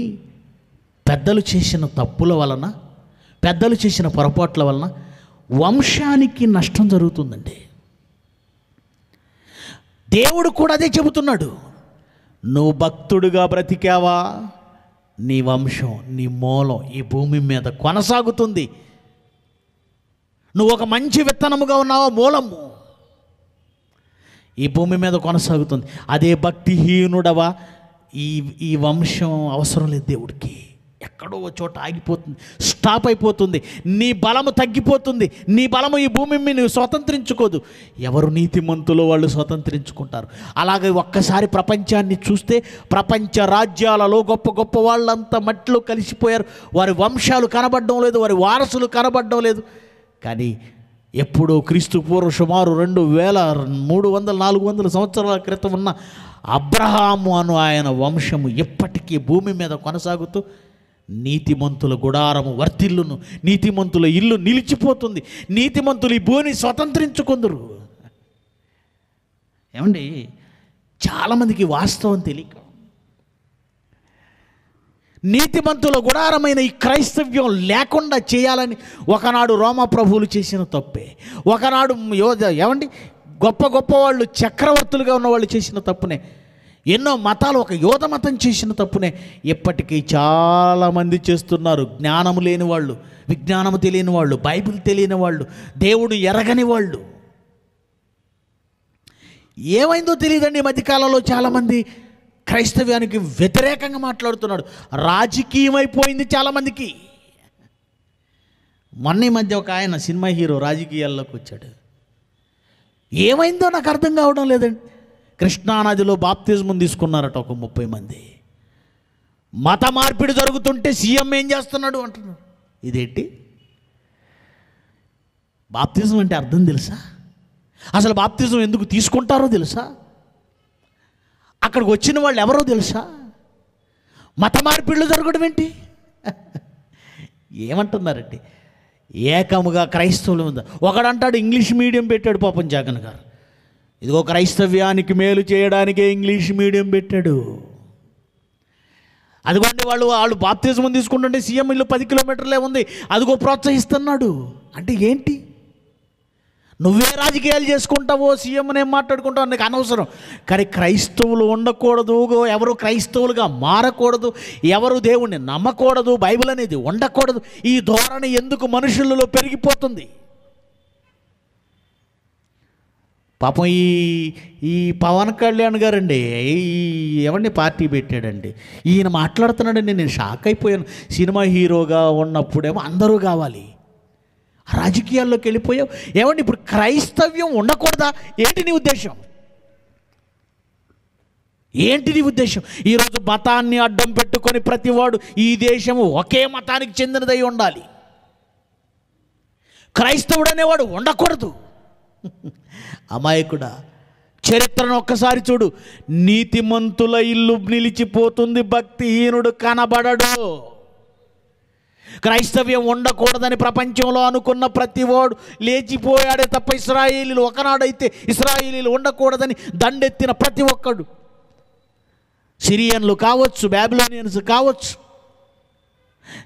పెద్దలు చేసిన తప్పుల వలన, పెద్దలు చేసిన పొరపాట్ల వలన వంశానికి నష్టం జరుగుతుందండి. దేవుడు కూడా అదే చెబుతున్నాడు. నువ్వు భక్తుడిగా బ్రతికావా, నీ వంశం, నీ మూలం ఈ భూమి మీద కొనసాగుతుంది. నువ్వు ఒక మంచి విత్తనముగా ఉన్నావా, మూలము ఈ భూమి మీద కొనసాగుతుంది. అదే భక్తిహీనుడవా, ఈ వంశం అవసరం లేదు దేవుడికి. ఎక్కడో ఒక చోట ఆగిపోతుంది, స్టాప్ అయిపోతుంది. నీ బలము తగ్గిపోతుంది. నీ బలము ఈ భూమిని నువ్వు స్వతంత్రించుకోదు. ఎవరు నీతిమంతులో వాళ్ళు స్వతంత్రించుకుంటారు. అలాగే ఒక్కసారి ప్రపంచాన్ని చూస్తే ప్రపంచ రాజ్యాలలో గొప్ప గొప్ప వాళ్ళంతా మట్టిలో కలిసిపోయారు. వారి వంశాలు కనబడడం లేదు, వారి వారసులు కనబడడం లేదు. కానీ ఎప్పుడో క్రీస్తు పూర్వం సుమారు 2300-400 సంవత్సరాల క్రితం ఉన్న అబ్రహాము అను ఆయన వంశము ఎప్పటికీ భూమి మీద కొనసాగుతూ నీతిమంతుల గుడారము వర్తిల్లును, నీతిమంతుల ఇల్లు నిలిచిపోతుంది, నీతిమంతులు ఈ భూమిని స్వతంత్రించుకుందరు. ఏమండి, చాలామందికి వాస్తవం తెలియక నీతిమంతుల గుడారమైన ఈ క్రైస్తవ్యం లేకుండా చేయాలని ఒకనాడు రోమా ప్రభువులు చేసిన తప్పే, ఒకనాడు ఏమండి గొప్ప గొప్ప వాళ్ళు చక్రవర్తులుగా ఉన్నవాళ్ళు చేసిన తప్పునే, ఎన్నో మతాలు ఒక యోధ మతం చేసిన తప్పునే ఇప్పటికీ చాలామంది చేస్తున్నారు. జ్ఞానము లేని వాళ్ళు, విజ్ఞానము తెలియని వాళ్ళు, బైబిల్ తెలియని వాళ్ళు, దేవుడు ఎరగని వాళ్ళు. ఏమైందో తెలియదండి. ఈ మధ్యకాలంలో చాలామంది క్రైస్తవ్యానికి వ్యతిరేకంగా మాట్లాడుతున్నాడు. రాజకీయమైపోయింది చాలామందికి. మొన్న ఈ మధ్య ఒక ఆయన సినిమా హీరో రాజకీయాల్లోకి వచ్చాడు. ఏమైందో నాకు అర్థం కావడం లేదండి. కృష్ణానదిలో బాప్తిజం తీసుకున్నారట ఒక 30 మంది. మత మార్పిడి జరుగుతుంటే సీఎం ఏం చేస్తున్నాడు అంటున్నాడు. ఇదేంటి? బాప్తిజం అంటే అర్థం తెలుసా? అసలు బాప్తిజం ఎందుకు తీసుకుంటారో తెలుసా? అక్కడికి వచ్చిన వాళ్ళు ఎవరో తెలుసా? మత మార్పిడులు జరగడం ఏంటి? ఏమంటున్నారండి? ఏకముగా క్రైస్తవులు ఉందా? ఒకడంటాడు ఇంగ్లీష్ మీడియం పెట్టాడు పాపం జగన్ గారు. ఇదిగో క్రైస్తవ్యానికి మేలు చేయడానికే ఇంగ్లీష్ మీడియం పెట్టాడు. అదిగోండి వాళ్ళు బాప్తిజం తీసుకుంటుంటే సీఎం ఇల్లు 10 కిలోమీటర్లే ఉంది, అదిగో ప్రోత్సహిస్తున్నాడు. అంటే ఏంటి? నువ్వే రాజకీయాలు చేసుకుంటావో, సీఎంని ఏం మాట్లాడుకుంటావు, నీకు అనవసరం. కానీ క్రైస్తవులు ఉండకూడదు, ఎవరు క్రైస్తవులుగా మారకూడదు, ఎవరు దేవుణ్ణి నమ్మకూడదు, బైబిల్ అనేది ఉండకూడదు. ఈ ధోరణి ఎందుకు మనుషులలో పెరిగిపోతుంది? పాపం ఈ పవన్ కళ్యాణ్ గారండి ఏమండి పార్టీ పెట్టాడండి, ఈయన మాట్లాడుతున్నాడండి. నేను షాక్ అయిపోయాను. సినిమా హీరోగా ఉన్నప్పుడేమో అందరూ కావాలి, రాజకీయాల్లోకి వెళ్ళిపోయావు. ఏమండి ఇప్పుడు క్రైస్తవ్యం ఉండకూడదా? ఏంటి నీ ఉద్దేశం? ఏంటి నీ ఉద్దేశం? ఈరోజు మతాన్ని అడ్డం పెట్టుకొని ప్రతివాడు ఈ దేశము ఒకే మతానికి చెందినదై ఉండాలి, క్రైస్తవుడు అనేవాడు ఉండకూడదు. అమాయకుడా, చరిత్రను ఒక్కసారి చూడు. నీతిమంతుల ఇల్లు నిలిచిపోతుంది, భక్తిహీనుడు కనబడడు. క్రైస్తవ్యం ఉండకూడదని ప్రపంచంలో అనుకున్న ప్రతివాడు లేచిపోయాడే తప్ప ఇశ్రాయేలీలు, ఒకనాడైతే ఇశ్రాయేలీలు ఉండకూడదని దండెత్తిన ప్రతి ఒక్కడు, సిరియన్లు కావచ్చు, బాబిలోనియన్స్ కావచ్చు,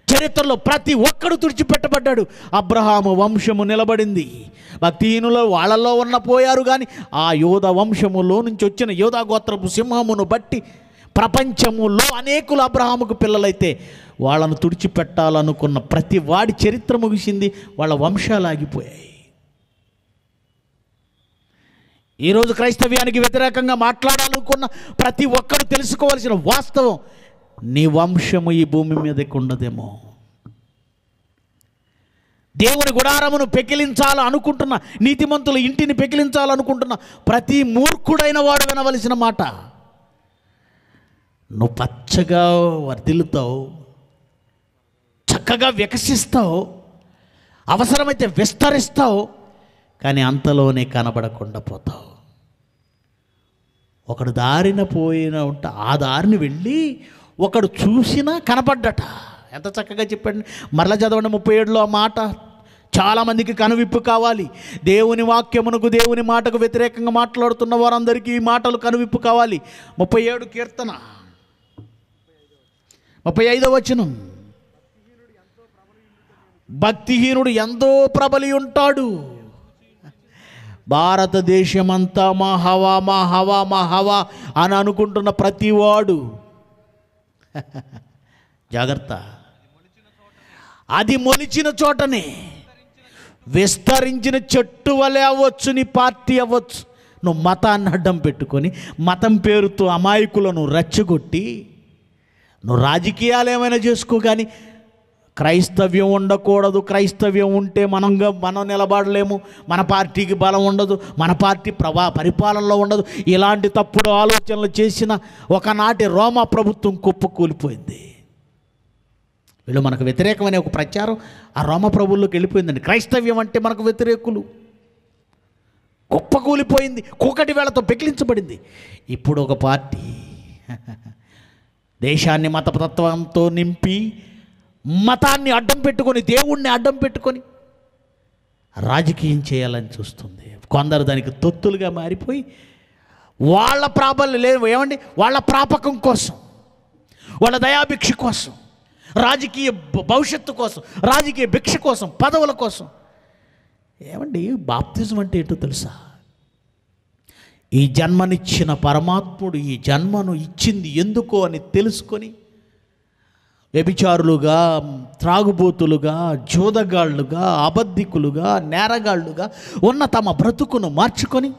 చరిత్రలో ప్రతి ఒక్కడు తుడిచిపెట్టబడ్డాడు. అబ్రహాము వంశము నిలబడింది. భక్తిహీనులు వాళ్ళల్లో పోయారు, కానీ ఆ యోధా వంశములో నుంచి వచ్చిన యోధా గోత్రపు సింహమును బట్టి ప్రపంచములో అనేకులు అబ్రహాముకు పిల్లలైతే వాళ్ళను తుడిచిపెట్టాలనుకున్న ప్రతి వాడి చరిత్ర ముగిసింది, వాళ్ళ వంశాలు ఆగిపోయాయి. ఈరోజు క్రైస్తవ్యానికి వ్యతిరేకంగా మాట్లాడాలనుకున్న ప్రతి ఒక్కరు తెలుసుకోవాల్సిన వాస్తవం, నీ వంశము ఈ భూమి మీదకి ఉండదేమో. దేవుని గుడారమును పెకిలించాలనుకుంటున్న, నీతిమంతుల ఇంటిని పెకిలించాలనుకుంటున్న ప్రతి మూర్ఖుడైన వాడు వినవలసిన మాట, నువ్వు పచ్చగా వర్ధిల్లుతావు, చక్కగా వికసిస్తావు, అవసరమైతే విస్తరిస్తావు, కానీ అంతలోనే కనబడకుండా పోతావు. ఒకడు దారిన పోయిన ఉంటే ఆ దారిని వెళ్ళి ఒకడు చూసినా కనపడ్డట. ఎంత చక్కగా చెప్పండి. మరలా చదవండి 37లో ఆ మాట. చాలామందికి కనువిప్పు కావాలి. దేవుని వాక్యమునకు, దేవుని మాటకు వ్యతిరేకంగా మాట్లాడుతున్న వారందరికీ ఈ మాటలు కనువిప్పు కావాలి. 37 కీర్తన 35వ వచనం. భక్తిహీనుడు ఎంతో ప్రబలి ఉంటాడు. భారతదేశమంతా మా హవా మా హవా మా హవా అని అనుకుంటున్న ప్రతివాడు జాగ్రత్త, అది మొలిచిన చోటనే, విస్తరించిన చెట్టు వలె అవ్వచ్చు నీ పార్టీ అవ్వచ్చు. నువ్వు మతాన్ని అడ్డం పెట్టుకొని మతం పేరుతో అమాయకులను రెచ్చగొట్టి నువ్వు రాజకీయాలు ఏమైనా చేసుకో, కానీ క్రైస్తవ్యం ఉండకూడదు. క్రైస్తవ్యం ఉంటే మనం నిలబడలేము, మన పార్టీకి బలం ఉండదు, మన పార్టీ పరిపాలనలో ఉండదు. ఇలాంటి తప్పుడు ఆలోచనలు చేసిన ఒకనాటి రోమా ప్రభుత్వం కుప్పకూలిపోయింది. వీళ్ళు మనకు వ్యతిరేకమనే ఒక ప్రచారం ఆ రోమా ప్రభువుల్లోకి వెళ్ళిపోయిందండి. క్రైస్తవ్యం అంటే మనకు వ్యతిరేకులు, కుప్పకూలిపోయింది, కూకటి వేళతో పెకిలించబడింది. ఇప్పుడు ఒక పార్టీ దేశాన్ని మతతత్వంతో నింపి, మతాన్ని అడ్డం పెట్టుకొని, దేవుణ్ణి అడ్డం పెట్టుకొని రాజకీయం చేయాలని చూస్తుంది. కొందరు దానికి తొత్తులుగా మారిపోయి వాళ్ళ ప్రాబల్యం లేదు, ఏమండి, వాళ్ళ ప్రాపకం కోసం, వాళ్ళ దయాభిక్ష కోసం, రాజకీయ భవిష్యత్తు కోసం, రాజకీయ భిక్ష కోసం, పదవుల కోసం. ఏమండి, బాప్తిజం అంటే ఏంటో తెలుసా? ఈ జన్మనిచ్చిన పరమాత్ముడు ఈ జన్మను ఇచ్చింది ఎందుకో అని తెలుసుకొని వ్యభిచారులుగా, త్రాగుబోతులుగా, జోదగాళ్ళుగా, అబద్ధికులుగా, నేరగాళ్ళుగా ఉన్న తమ బ్రతుకును మార్చుకొని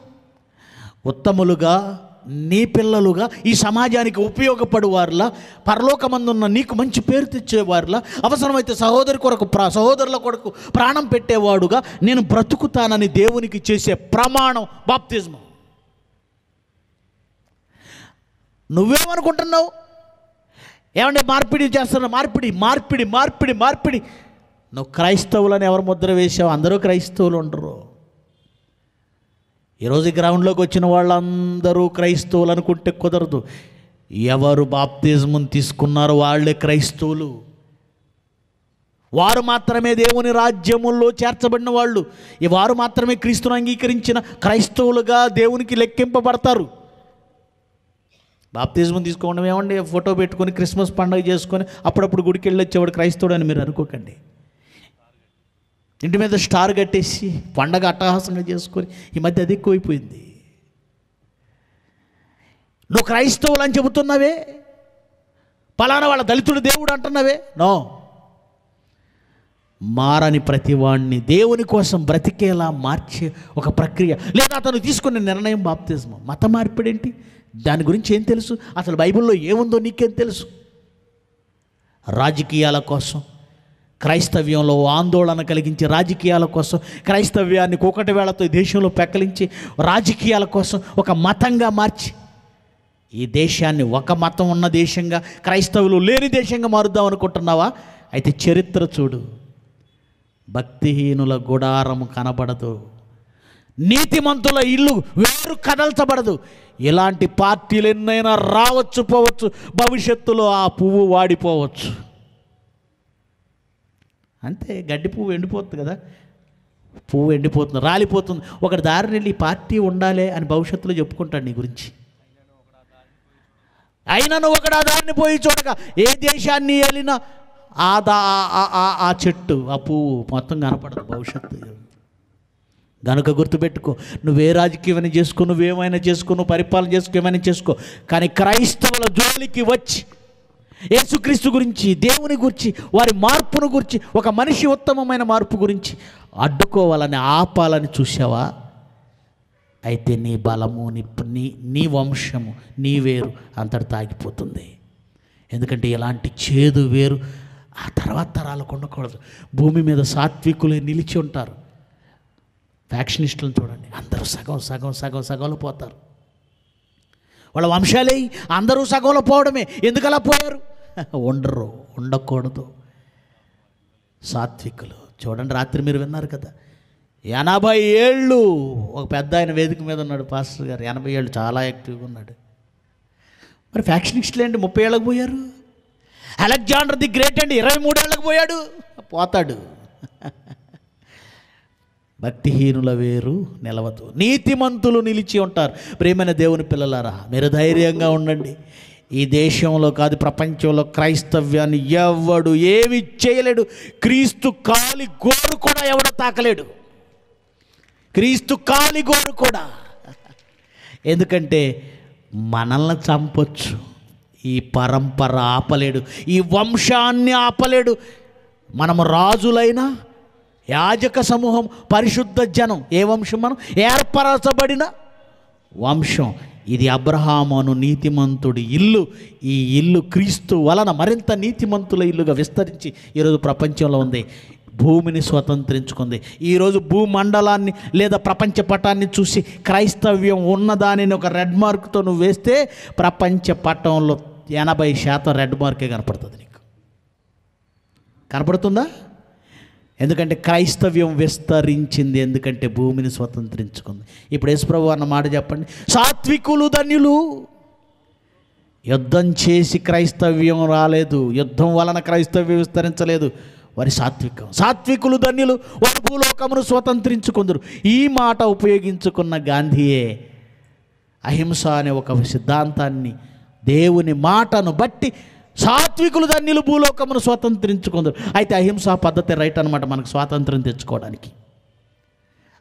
ఉత్తములుగా, నీ పిల్లలుగా, ఈ సమాజానికి ఉపయోగపడేవారిలా, పరలోకమందున్న నీకు మంచి పేరు తెచ్చేవారిలా, అవసరమైతే సహోదరుల కొరకు ప్రాణం పెట్టేవాడుగా నేను బ్రతుకుతానని దేవునికి చేసే ప్రమాణం బాప్తిజం. నువ్వేమనుకుంటున్నావు? ఏమంటే మార్పిడి చేస్తున్నా, మార్పిడి మార్పిడి మార్పిడి మార్పిడి. నువ్వు క్రైస్తవులని ఎవరు ముద్ర వేసావు? అందరూ క్రైస్తవులు ఉండరు. ఈరోజు గ్రౌండ్లోకి వచ్చిన వాళ్ళందరూ క్రైస్తవులు అనుకుంటే కుదరదు. ఎవరు బాప్తిజం తీసుకున్నారో వాళ్ళే క్రైస్తవులు. వారు మాత్రమే దేవుని రాజ్యముల్లో చేర్చబడిన వాళ్ళు. వారు మాత్రమే క్రీస్తును అంగీకరించిన క్రైస్తవులుగా దేవునికి లెక్కింపబడతారు. బాప్తిజం తీసుకోవడం ఏమండి, ఫోటో పెట్టుకొని క్రిస్మస్ పండుగ చేసుకొని అప్పుడప్పుడు గుడికి వెళ్ళి వచ్చేవాడు క్రైస్తవుడు అని మీరు అనుకోకండి. ఇంటి మీద స్టార్ కట్టేసి పండగ అట్టహాసంగా చేసుకొని ఈ మధ్య అది ఎక్కువైపోయింది. నువ్వు క్రైస్తవులు అని చెబుతున్నావే, పలానా వాళ్ళ దళితుడు దేవుడు అంటున్నావే. నో, మారని ప్రతివాణ్ణి దేవుని కోసం బ్రతికేలా మార్చే ఒక ప్రక్రియ, లేదా అతను తీసుకునే నిర్ణయం బాప్తిజం. మత మార్పిడేంటి? దాని గురించి ఏం తెలుసు? అసలు బైబిల్లో ఏముందో నీకేం తెలుసు? రాజకీయాల కోసం, క్రైస్తవ్యంలో ఆందోళన కలిగించి రాజకీయాల కోసం, క్రైస్తవ్యాన్ని కూకటి వేళతో దేశంలో పెక్కలించి రాజకీయాల కోసం ఒక మతంగా మార్చి ఈ దేశాన్ని ఒక మతం ఉన్న దేశంగా, క్రైస్తవులు లేని దేశంగా మారుద్దాం అనుకుంటున్నావా? అయితే చరిత్ర చూడు. భక్తిహీనుల గుడారము కనబడదు, నీతిమంతుల ఇల్లు వేరు కదల్చబడదు. ఇలాంటి పార్టీలు ఎన్నైనా రావచ్చు పోవచ్చు, భవిష్యత్తులో ఆ పువ్వు వాడిపోవచ్చు. అంతే, గడ్డి పువ్వు ఎండిపోతుంది కదా, పువ్వు ఎండిపోతుంది, రాలిపోతుంది. ఒకటి దారిని వెళ్ళి ఈ పార్టీ ఉండాలి అని భవిష్యత్తులో చెప్పుకుంటాడు నీ గురించి. అయినను ఒకడు ఆ దారిని పోయి చూడగా ఏ దేశాన్ని వెళ్ళినా ఆ చెట్టు, ఆ పువ్వు మొత్తం కనపడదు భవిష్యత్తు. గనుక గుర్తుపెట్టుకో, నువ్వే రాజకీయమైనా చేసుకో, నువ్వేమైనా చేసుకో, నువ్వు పరిపాలన చేసుకో, ఏమైనా చేసుకో, కానీ క్రైస్తవుల జోలికి వచ్చి యేసుక్రీస్తు గురించి, దేవుని గురించి, వారి మార్పును గురించి, ఒక మనిషి ఉత్తమమైన మార్పు గురించి అడ్డుకోవాలని, ఆపాలని చూసావా? అయితే నీ బలము, నీ వంశము, నీ వేరు అంతటి తాగిపోతుంది. ఎందుకంటే ఇలాంటి చేదు వేరు ఆ తర్వాత తరాలకు ఉండకూడదు. భూమి మీద సాత్వికులే నిలిచి ఉంటారు. ఫ్యాక్షనిస్టులను చూడండి, అందరూ సగంలో పోతారు. వాళ్ళ వంశాలే అందరూ సగంలో పోవడమే. ఎందుకు అలా పోయారు? ఉండకూడదు. సాత్వికులు చూడండి, రాత్రి మీరు విన్నారు కదా, 80 ఏళ్ళు ఒక పెద్ద ఆయన వేదిక మీద ఉన్నాడు, పాస్టర్ గారు. 80 ఏళ్ళు, చాలా యాక్టివ్గా ఉన్నాడు. మరి ఫ్యాక్షనిస్టులు ఏంటి 30 ఏళ్ళకి పోయారు? అలెగ్జాండర్ ది గ్రేట్ అండి 23 ఏళ్ళకి పోయాడు, పోతాడు. భక్తిహీనుల వేరు నిలవదు, నీతిమంతులు నిలిచి ఉంటారు. ప్రేమైన దేవుని పిల్లలారా, మీరు ధైర్యంగా ఉండండి. ఈ దేశంలో కాదు, ప్రపంచంలో క్రైస్తవ్యాన్ని ఎవడు ఏమి చేయలేడు. క్రీస్తు కాలి గోరు కూడా ఎవడు తాకలేడు. క్రీస్తు కాలి గోరు కూడా. ఎందుకంటే మనల్ని చంపొచ్చు, ఈ పరంపర ఆపలేడు, ఈ వంశాన్ని ఆపలేడు. మనము రాజులైన యాజక సమూహం, పరిశుద్ధ జనం. ఏ వంశం? మనం ఏర్పరచబడిన వంశం. ఇది అబ్రహాము అను నీతిమంతుడి ఇల్లు. ఈ ఇల్లు క్రీస్తు వలన మరింత నీతిమంతుల ఇల్లుగా విస్తరించి ఈరోజు ప్రపంచంలో ఉంది. భూమిని స్వతంత్రించుకుంది. ఈరోజు భూమండలాన్ని లేదా ప్రపంచ పటాన్ని చూసి క్రైస్తవ్యం ఉన్నదానిని ఒక రెడ్ మార్క్తో నువ్వు వేస్తే ప్రపంచ పటంలో 80% రెడ్ మార్కే కనపడుతుంది. నీకు కనపడుతుందా? ఎందుకంటే క్రైస్తవ్యం విస్తరించింది, ఎందుకంటే భూమిని స్వతంత్రించుకుంది. ఇప్పుడు యేసుప్రభు అన్న మాట చెప్పండి, సాత్వికులు ధన్యులు. యుద్ధం చేసి క్రైస్తవ్యం రాలేదు, యుద్ధం వలన క్రైస్తవ్యం విస్తరించలేదు. వారి సాత్వికులు ధన్యులు, వారి భూలోకమును స్వతంత్రించుకుందరు. ఈ మాట ఉపయోగించుకున్న గాంధీయే అహింస అనే ఒక సిద్ధాంతాన్ని, దేవుని మాటను బట్టి సాత్వికులు ధన్యులు, భూలోకమును స్వతంత్రించుకుందరు. అయితే అహింసా పద్ధతి రైట్ అనమాట మనకు స్వాతంత్రం తెచ్చుకోవడానికి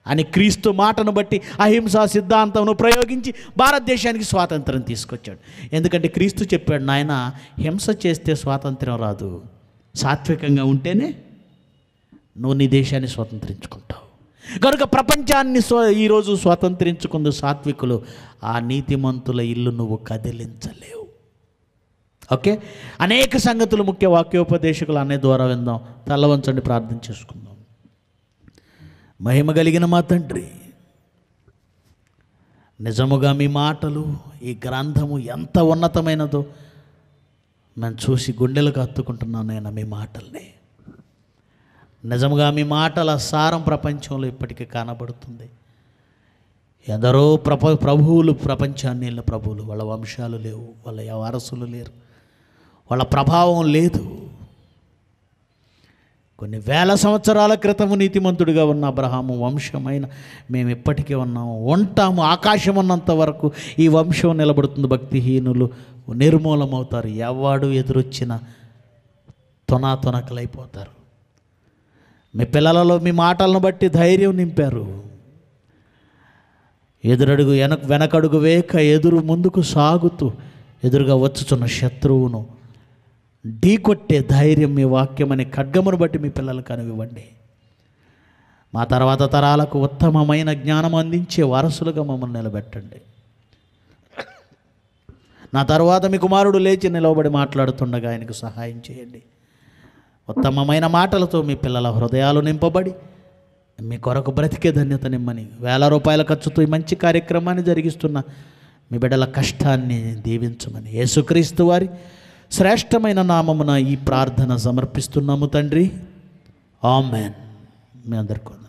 అని క్రీస్తు మాటను బట్టి అహింసా సిద్ధాంతంను ప్రయోగించి భారతదేశానికి స్వాతంత్రం తీసుకొచ్చాడు. ఎందుకంటే క్రీస్తు చెప్పాడు, నాయన హింస చేస్తే స్వాతంత్రం రాదు, సాత్వికంగా ఉంటేనే నువ్వు నీ దేశాన్ని స్వతంత్రించుకుంటావు. కనుక ప్రపంచాన్ని ఈరోజు స్వతంత్రించుకుంది సాత్వికులు. ఆ నీతిమంతుల ఇల్లు నువ్వు కదిలించలేవు. ఓకే, అనేక సంగతులు ముఖ్య వాక్యోపదేశకులు అనే ద్వారా విందాం. తల వంచండి, ప్రార్థన చేసుకుందాం. మహిమ కలిగిన మా తండ్రి, నిజముగా మీ మాటలు, ఈ గ్రంథము ఎంత ఉన్నతమైనదో నేను చూసి గుండెలకు హత్తుకుంటున్నాను. నేను మీ మాటల్ని, నిజముగా మీ మాటల సారం ప్రపంచంలో ఇప్పటికీ కనబడుతుంది. ఎందరో ప్రభువులు ప్రపంచాన్ని వెళ్ళిన ప్రభువులు, వాళ్ళ వంశాలు లేవు, వాళ్ళ వారసులు లేరు, వాళ్ళ ప్రభావం లేదు. కొన్ని వేల సంవత్సరాల క్రితము నీతిమంతుడిగా ఉన్న అబ్రహాము వంశమైన మేము ఇప్పటికీ ఉన్నాము, ఉంటాము. ఆకాశం ఉన్నంత వరకు ఈ వంశం నిలబడుతుంది. భక్తిహీనులు నిర్మూలమవుతారు. ఎవడు ఎదురొచ్చిన తొనకలైపోతారు. మీ పిల్లలలో మీ మాటలను బట్టి ధైర్యం నింపారు. ఎదురడుగు వెనకడుగు వేక ఎదురు ముందుకు సాగుతూ ఎదురుగా వచ్చుచున్న శత్రువును ఢీకొట్టే ధైర్యం మీ వాక్యం అనే ఖడ్గమును బట్టి మీ పిల్లలకు అనువివ్వండి. మా తర్వాత తరాలకు ఉత్తమమైన జ్ఞానం అందించే వారసులుగా మమ్మల్ని నిలబెట్టండి. నా తర్వాత మీ కుమారుడు లేచి నిలవబడి మాట్లాడుతుండగా ఆయనకు సహాయం చేయండి. ఉత్తమమైన మాటలతో మీ పిల్లల హృదయాలు నింపబడి మీ కొరకు బ్రతికే ధన్యత నిమ్మని, ₹1,000 ఖర్చుతో ఈ మంచి కార్యక్రమాన్ని జరిగిస్తున్న మీ బిడ్డల కష్టాన్ని దీవించమని యేసుక్రీస్తు వారి శ్రేష్టమైన నామమున ఈ ప్రార్థన సమర్పిస్తున్నాము తండ్రి. ఆమెన్. మీ అందరికీ